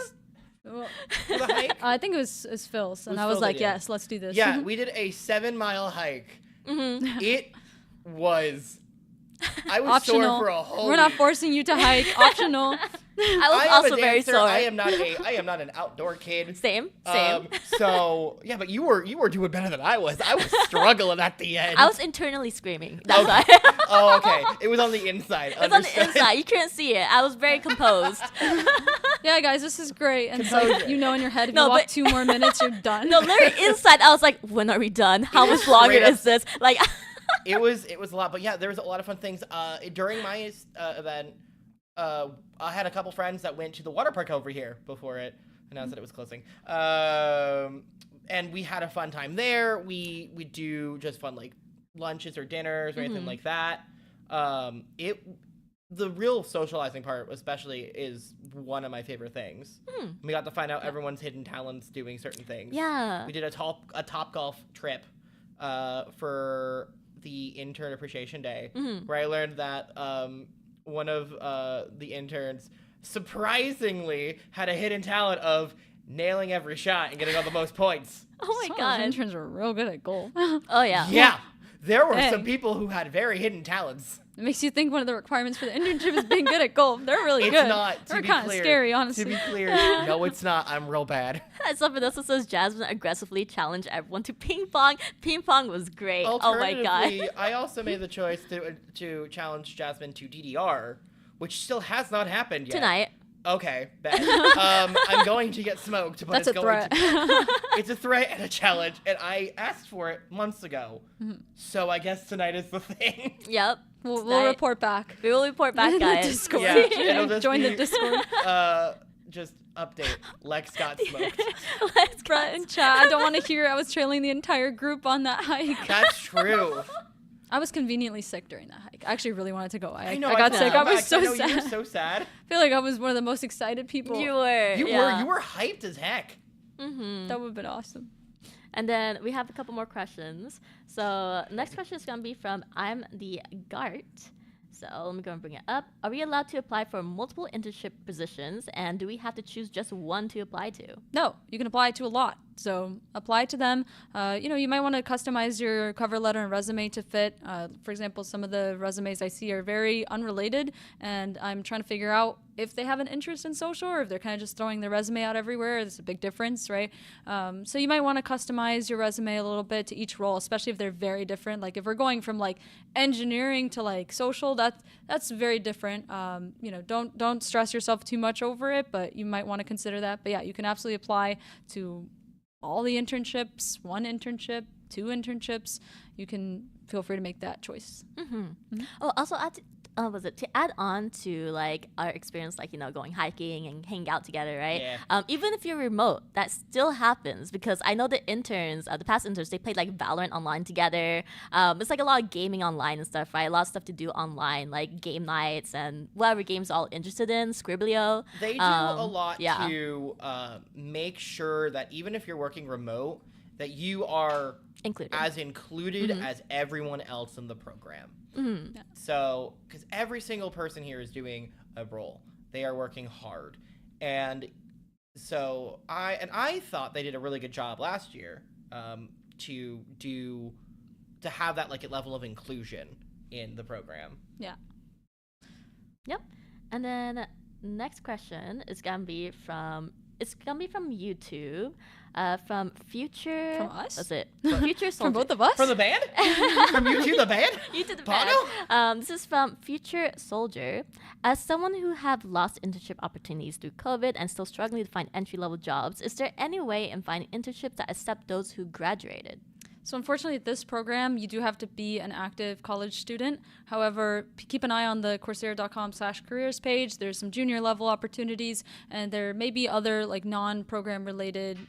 For the hike? I think it was Phil's. And I was like, yes, let's do this. Yeah, we did a 7-mile hike. It was... I was optional. sore for a whole We're not week. forcing you to hike. Optional. I was also very sore. I am not an outdoor kid. Same. So yeah, but you were doing better than I was. I was struggling at the end. I was internally screaming. That's why. Oh, okay. It was on the inside. It's on the inside. You couldn't see it. I was very composed. Yeah, guys, this is great. And it's in your head, if you walk 2 more minutes, you're done. No, literally inside, I was like, when are we done? How much longer is this? It was a lot, but yeah, there was a lot of fun things. During my event, I had a couple friends that went to the water park over here before it announced that it was closing. And we had a fun time there. We do just fun lunches or dinners or anything like that. The real socializing part especially is one of my favorite things. We got to find out everyone's hidden talents doing certain things. Yeah. We did a Topgolf trip for the intern appreciation day, where I learned that one of the interns surprisingly had a hidden talent of nailing every shot and getting all the most points. Oh my Some god. of those interns were real good at goal. Oh yeah. Yeah. There were some people who had very hidden talents. It makes you think one of the requirements for the internship is being good at golf. They're really It's good. not. They're kind of scary, honestly. To be clear, no, it's not. I'm real bad. So Vanessa says Jasmine aggressively challenged everyone to ping pong. Ping pong was great. Oh my god. Alternatively, I also made the choice to challenge Jasmine to DDR, which still has not happened yet. Tonight. Okay, bet. I'm going to get smoked, but That's it's a going threat. it's a threat and a challenge, and I asked for it months ago. So I guess tonight is the thing. Yep. We'll Tonight. report back. We will report back, In the guys. Discord. Yeah, it'll just Join be- the Discord. Just update. Lex got smoked. Let's go. Brett and chat. I don't want to hear I was trailing the entire group on that hike. That's true. I was conveniently sick during that hike. I actually really wanted to go. I know. got felt sick. so I was bad, so 'cause I know sad. You were so sad. I feel like I was one of the most excited people. You were. You yeah. were hyped as heck. Mm-hmm. That would have been awesome. And then we have a couple more questions. So next question is going to be from I'm the Gart. So let me go and bring it up. Are we allowed to apply for multiple internship positions? And do we have to choose just one to apply to? No, you can apply to a lot. So apply to them. You might want to customize your cover letter and resume to fit. For example, some of the resumes I see are very unrelated, and I'm trying to figure out if they have an interest in social or if they're kind of just throwing their resume out everywhere. There's a big difference, right? So you might want to customize your resume a little bit to each role, especially if they're very different. Like if we're going from like engineering to like social, that's very different. Don't stress yourself too much over it, but you might want to consider that. But yeah, you can absolutely apply to all the internships, one internship, two internships. You can feel free to make that choice. Oh, also to add on to like our experience, like going hiking and hanging out together, right? Yeah. Even if you're remote, that still happens because I know the interns, the past interns, they played like Valorant online together. It's like a lot of gaming online and stuff, right? A lot of stuff to do online, like game nights and whatever games all interested in, Scriblio. They do a lot yeah. to make sure that even if you're working remote, that you are Included. as included as everyone else in the program. Mm-hmm. So, because every single person here is doing a role, they are working hard, and so I thought they did a really good job last year to have that like a level of inclusion in the program. Yeah. Yep. And then next question is gonna be from YouTube. From Future. From us? That's it. Future Soldier. From both of us? From the band? From you to the band? You to the Bono? band. This is from Future Soldier. As someone who have lost internship opportunities through COVID and still struggling to find entry-level jobs, is there any way in finding internships that accept those who graduated? So unfortunately, at this program, you do have to be an active college student. However, keep an eye on the Coursera.com/careers page. There's some junior level opportunities, and there may be other like non-program related,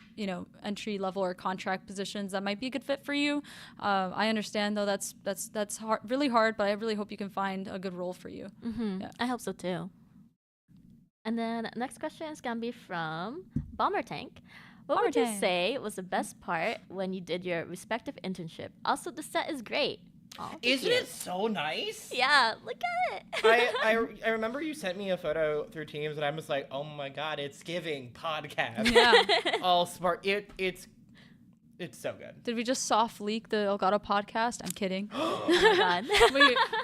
entry level or contract positions that might be a good fit for you. I understand though that's hard, really hard, but I really hope you can find a good role for you. Mm-hmm. Yeah. I hope so too. And then next question is gonna be from Bomber Tank. What would you say was the best part when you did your respective internship? Also, the set is great. Aw, thank Isn't you. it so nice? Yeah, look at it. I remember you sent me a photo through Teams, and I was like, oh my god, it's giving podcast. Yeah. All smart. It's so good. Did we just soft leak the Elgato podcast? I'm kidding. Oh my god.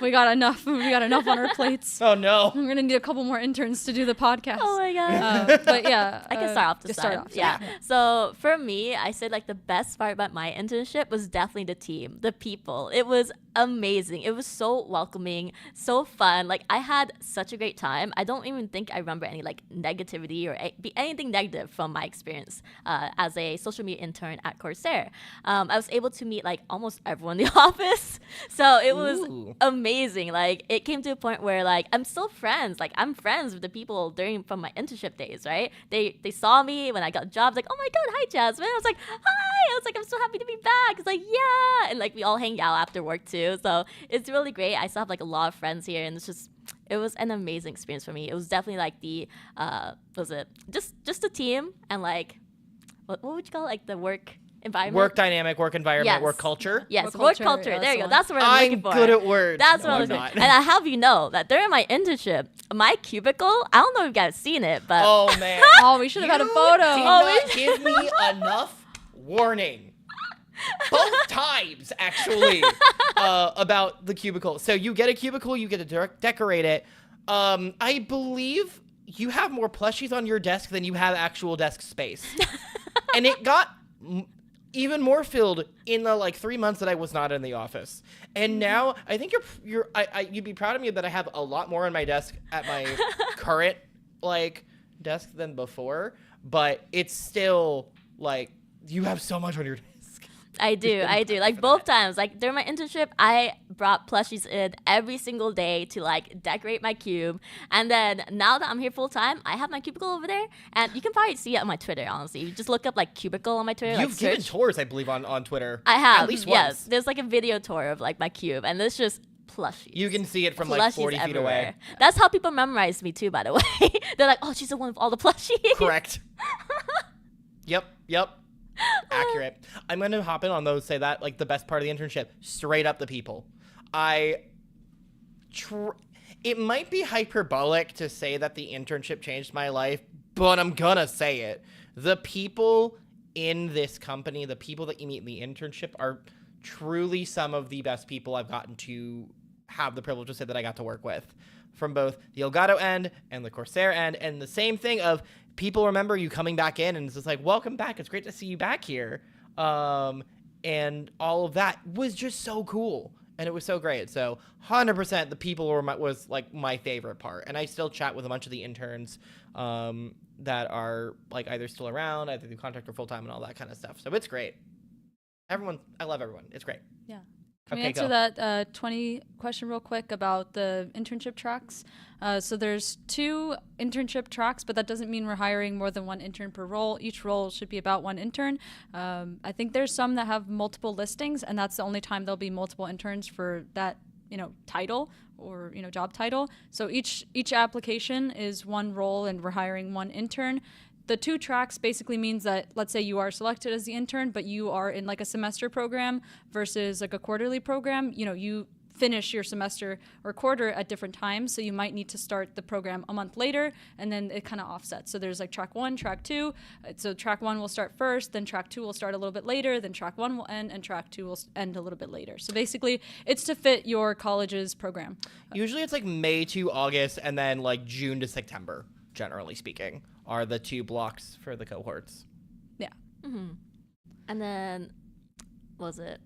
we got enough. We got enough on our plates. Oh no. We're gonna need a couple more interns to do the podcast. Oh my god. But yeah, I can start off this just time. start off. Yeah. So for me, I said like the best part about my internship was definitely the team, the people. It was amazing. It was so welcoming, so fun. Like I had such a great time. I don't even think I remember any like negativity or anything negative from my experience as a social media intern at Coursera. I was able to meet like almost everyone in the office. So it was Ooh. amazing. Like it came to a point where like I'm still friends. Like I'm friends with the people from my internship days, right? They saw me when I got jobs, like, oh my god, hi Jasmine. I was like, hi. I was like, I'm so happy to be back. It's like, yeah. And like we all hang out after work too. So it's really great. I still have like a lot of friends here, and it was an amazing experience for me. It was definitely like the just the team and like what would you call it? Like the work environment? Work dynamic, work environment, Yes. work culture. Yes, Work work culture, culture. yeah, There you go. that's That's what I'm looking for. I'm good at words. That's No, what I I'm was looking not. for. And I have you know that during my internship, my cubicle, I don't know if you guys seen it, but Oh man. Oh, we should have had a You photo. did Oh, not give me enough warning. Both times, actually. about the cubicle. So you get a cubicle, you get to decorate it. I believe you have more plushies on your desk than you have actual desk space. And it got even more filled in the like 3 months that I was not in the office. And now I think you'd be proud of me that I have a lot more on my desk at my current like desk than before, but it's still like you have so much on your desk. I do. Like both times, like during my internship, I brought plushies in every single day to like decorate my cube. And then now that I'm here full time, I have my cubicle over there, and you can probably see it on my Twitter. Honestly, you just look up like cubicle on my Twitter. You've like, given search. tours, I believe, on Twitter. I have. At least yes. once. There's like a video tour of like my cube, and it's just plushies. You can see it from Plushies like 40 feet everywhere. away. That's how people memorize me too, by the way. They're like, oh, she's the one with all the plushies. Correct. Yep. Accurate. I'm going to hop in on those, say that, like, the best part of the internship, straight up the people. It might be hyperbolic to say that the internship changed my life, but I'm going to say it. The people in this company, the people that you meet in the internship are truly some of the best people I've gotten to have the privilege to say that I got to work with, from both the Elgato end and the Corsair end, and the same thing of people remember you coming back in and it's just like, welcome back, it's great to see you back here, and all of that was just so cool, and it was so great. So 100% the people was like my favorite part, and I still chat with a bunch of the interns that are like either still around, either through contract or full-time and all that kind of stuff. So it's great. I love everyone. It's great. Yeah. Can we Okay, answer go. that 20 question real quick about the internship tracks? So there's 2 internship tracks, but that doesn't mean we're hiring more than 1 intern per role. Each role should be about 1 intern. I think there's some that have multiple listings, and that's the only time there'll be multiple interns for that, title or, job title. So each application is 1 role, and we're hiring 1 intern. The 2 tracks basically means that, let's say you are selected as the intern, but you are in like a semester program versus like a quarterly program. You finish your semester or quarter at different times, so you might need to start the program a month later, and then it kind of offsets. So there's like track 1, track 2. So track 1 will start first, then track 2 will start a little bit later, then track 1 will end, and track 2 will end a little bit later. So basically, it's to fit your college's program. Usually it's like May to August, and then like June to September, generally speaking, are the 2 blocks for the cohorts. Yeah. Mm-hmm. And then, what was it?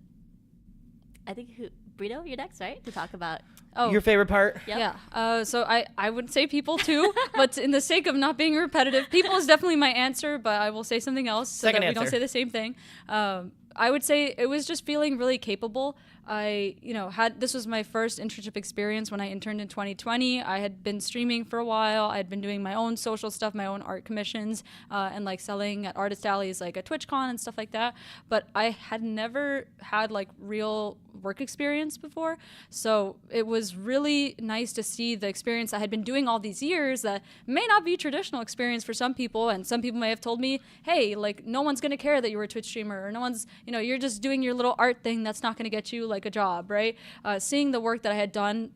I think Brito, you're next, right? To talk about. Oh, Your favorite part? Yep. Yeah. So I would say people too, but in the sake of not being repetitive, people is definitely my answer, but I will say something else so Second that we don't answer. say the same thing. I would say it was just feeling really capable. This was my first internship experience when I interned in 2020. I had been streaming for a while. I had been doing my own social stuff, my own art commissions, and like selling at artist alleys, like at TwitchCon and stuff like that. But I had never had like real work experience before. So it was really nice to see the experience I had been doing all these years that may not be traditional experience for some people. And some people may have told me, hey, like no one's going to care that you were a Twitch streamer, or no one's, you're just doing your little art thing that's not going to get you like a job, right? Seeing the work that I had done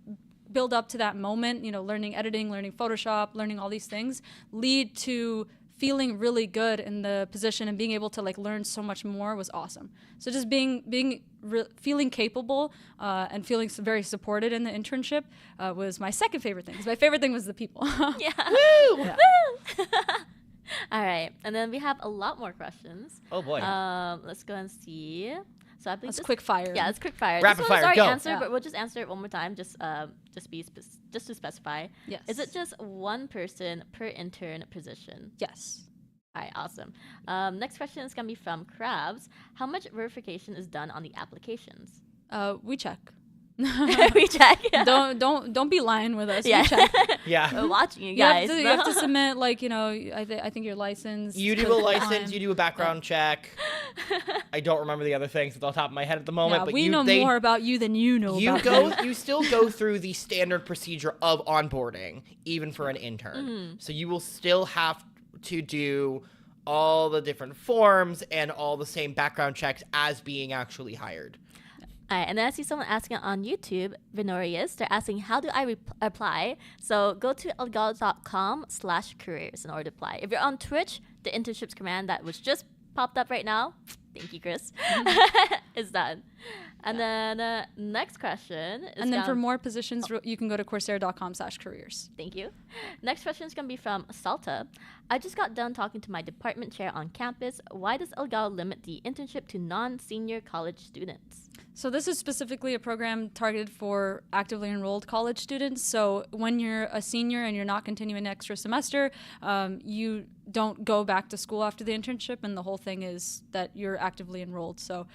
build up to that moment, learning editing, learning Photoshop, learning all these things lead to feeling really good in the position, and being able to like learn so much more was awesome. So just feeling capable and feeling very supported in the internship was my second favorite thing, because my favorite thing was the people. Yeah. Woo! Yeah. Woo! All right. And then we have a lot more questions. Oh boy. Let's go and see. So I think That's quick fire. Yeah, it's quick fire. Rapid this one fire, is already go. answered, Yeah. but we'll just answer it one more time, just to specify. Yes. Is it just 1 person per intern position? Yes. All right, awesome. Next question is gonna be from Krabs. How much verification is done on the applications? We check. We check. Don't be lying with us. Yeah. We check. Yeah. We're watching you You guys. have to submit like I think your license. You do a license, you do a background check. I don't remember the other things off the top of my head at the moment, Yeah, but we know more about you than you know about me. you still go through the standard procedure of onboarding, even for an intern. Mm-hmm. So you will still have to do all the different forms and all the same background checks as being actually hired. All right, and then I see someone asking on YouTube, Vinorius. They're asking, how do I apply? So go to elgato.com/careers in order to apply. If you're on Twitch, the internships command that was just popped up right now, thank you, Chris, is done. And then next question is And then for more positions, you can go to coursera.com/careers. Thank you. Next question is going to be from Salta. I just got done talking to my department chair on campus. Why does Elgato limit the internship to non-senior college students? So this is specifically a program targeted for actively enrolled college students. So when you're a senior and you're not continuing an extra semester, you don't go back to school after the internship, and the whole thing is that you're actively enrolled. So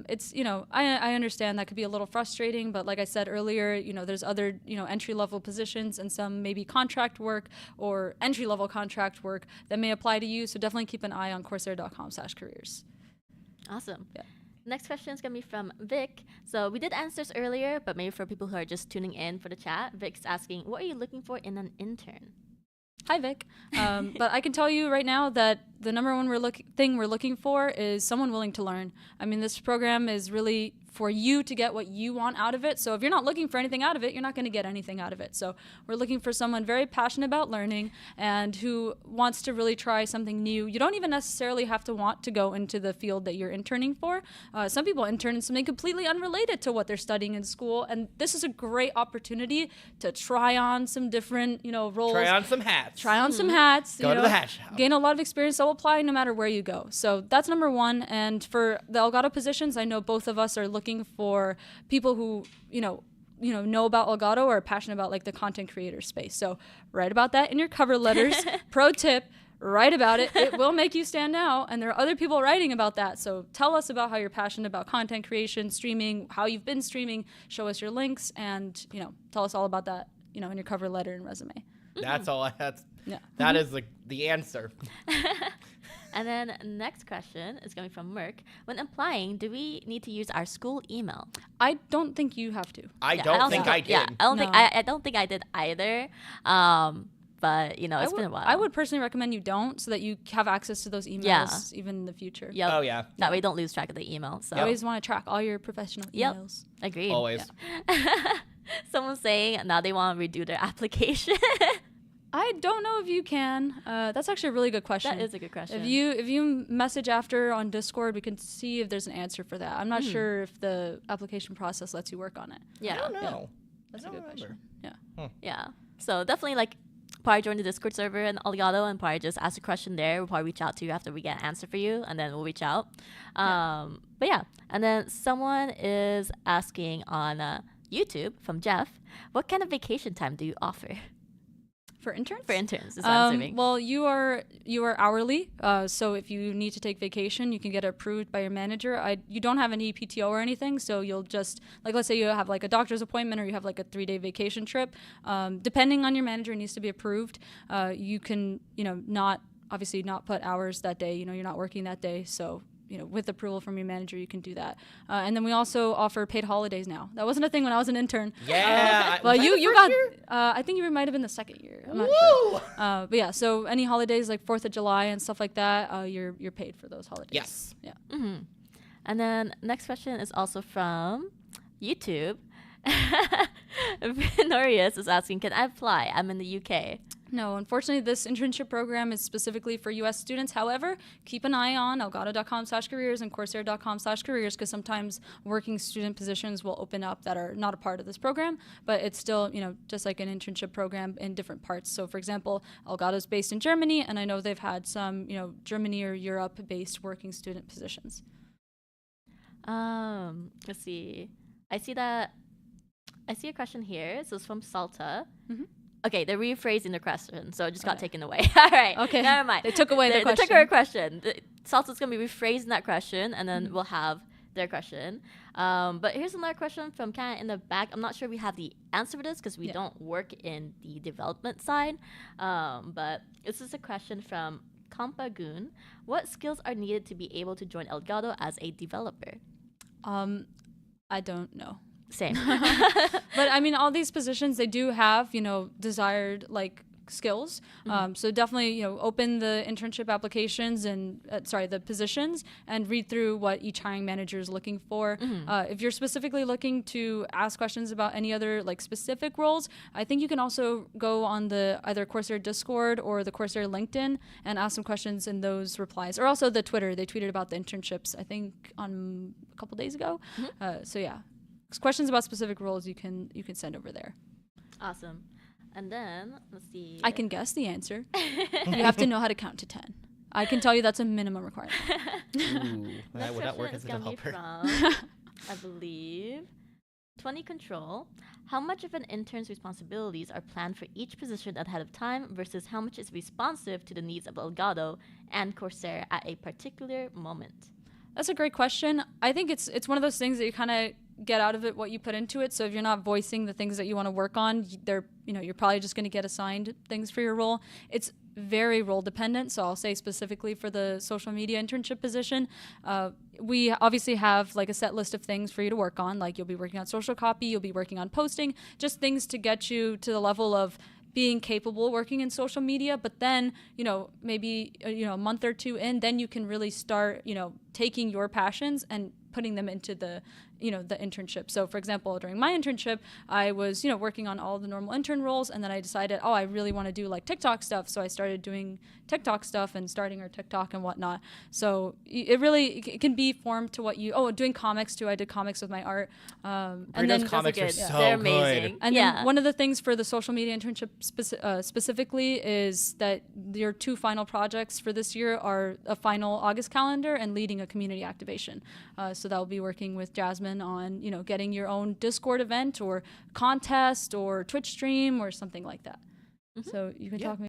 it's, I understand that could be a little frustrating, but like I said earlier, there's other, entry-level positions and some maybe contract work or entry-level contract work that may apply to you. So definitely keep an eye on coursera.com/careers. Awesome. Yeah. Next question is going to be from Vic. So we did answer this earlier, but maybe for people who are just tuning in for the chat, Vic's asking, what are you looking for in an intern? Hi, Vic. But I can tell you right now that the number one thing we're looking for is someone willing to learn. I mean, this program is really for you to get what you want out of it. So if you're not looking for anything out of it, you're not going to get anything out of it. So we're looking for someone very passionate about learning and who wants to really try something new. You don't even necessarily have to want to go into the field that you're interning for. Some people intern in something completely unrelated to what they're studying in school. And this is a great opportunity to try on some different, roles. Try on some hats. Try on some hats. Go to the hat shop. Gain a lot of experience that will apply no matter where you go. So that's number one. And for the Elgato positions, I know both of us are looking for people who, know about Elgato or are passionate about like the content creator space. So write about that in your cover letters. Pro tip, write about it. It will make you stand out. And there are other people writing about that. So tell us about how you're passionate about content creation, streaming, how you've been streaming, show us your links, and, tell us all about that, in your cover letter and resume. That's all. Yeah. That is the answer. And then next question is coming from Merck. When applying, do we need to use our school email? I don't think you have to. I don't think I did. Yeah, No. I don't think I did either. But it's been a while. I would personally recommend you don't, so that you have access to those emails even in the future. Yep. Oh, yeah. That way, don't lose track of the email. So You always want to track all your professional Yep. emails. Agreed. Always. Yeah. Someone's saying now they want to redo their application. I don't know if you can. That's actually a really good question. That is a good question. If you message after on Discord, we can see if there's an answer for that. I'm not sure if the application process lets you work on it. Yeah. I don't know. That's I a good don't question. remember. Yeah. Yeah. So definitely probably join the Discord server in Elgato and probably just ask a question there. We'll probably reach out to you after we get an answer for you, and then we'll reach out. But yeah. And then someone is asking on YouTube from Jeff, what kind of vacation time do you offer? For interns? For interns, is what I'm assuming. Well, you are hourly, so if you need to take vacation, you can get it approved by your manager. You don't have any PTO or anything, so you'll just, let's say you have a doctor's appointment or you have a 3-day vacation trip. Depending on your manager, it needs to be approved. You can, not put hours that day. You're not working that day, so with approval from your manager, you can do that. And then we also offer paid holidays now. That wasn't a thing when I was an intern. Yeah. Well, Was I the you first got. year? I think you might have been the second year. I'm not Woo! sure. But yeah, so any holidays like 4th of July and stuff like that, you're paid for those holidays. Yes. Yeah. Mm-hmm. And then next question is also from YouTube. Norius is asking, can I apply? I'm in the UK. No, unfortunately, this internship program is specifically for U.S. students. However, keep an eye on elgato.com/careers and coursera.com/careers, because sometimes working student positions will open up that are not a part of this program, but it's still, just like an internship program in different parts. So, for example, Elgato is based in Germany, and I know they've had some, Germany or Europe-based working student positions. Let's see. I see a question here. So it's from Salta. Mm-hmm. Okay, they're rephrasing the question, so it just got taken away. All right. Okay. Never mind. They took away the question. They took away question. Salta's going to be rephrasing that question, and then we'll have their question. But here's another question from kind of in the back. I'm not sure we have the answer for this because we don't work in the development side. But this is a question from Kampagoon. What skills are needed to be able to join Elgato as a developer? I don't know. Same. But I mean, all these positions, they do have, desired skills. So definitely, open the internship applications and the positions and read through what each hiring manager is looking for. If you're specifically looking to ask questions about any other like specific roles, I think you can also go on the either Coursera Discord or the Coursera LinkedIn and ask some questions in those replies, or also the Twitter. They tweeted about the internships, I think, on a couple days ago. So yeah, questions about specific roles you can send over there. Awesome. And then, let's see. I can guess the answer. You have to know how to count to 10. I can tell you that's a minimum requirement. Ooh, that Next would not work question as is a gonna be developer. from, I believe, 20 Control. How much of an intern's responsibilities are planned for each position ahead of time versus how much is responsive to the needs of Elgato and Coursera at a particular moment? That's a great question. I think it's one of those things that you kind of get out of it what you put into it. So if you're not voicing the things that you want to work on, you're probably just going to get assigned things for your role. It's very role dependent. So I'll say specifically for the social media internship position, we obviously have like a set list of things for you to work on. Like you'll be working on social copy, you'll be working on posting, just things to get you to the level of being capable working in social media. But then, maybe, a month or two in, then you can really start, taking your passions and putting them into the internship. So for example, during my internship, I was, working on all the normal intern roles, and then I decided, I really want to do like TikTok stuff. So I started doing TikTok stuff and starting our TikTok and whatnot. So it can be formed to what doing comics too. I did comics with my art. And then comics are so They're good. amazing. And then one of the things for the social media internship specifically is that your 2 final projects for this year are a final August calendar and leading a community activation. So that will be working with Jasmine on, getting your own Discord event or contest or Twitch stream or something like that. So you can talk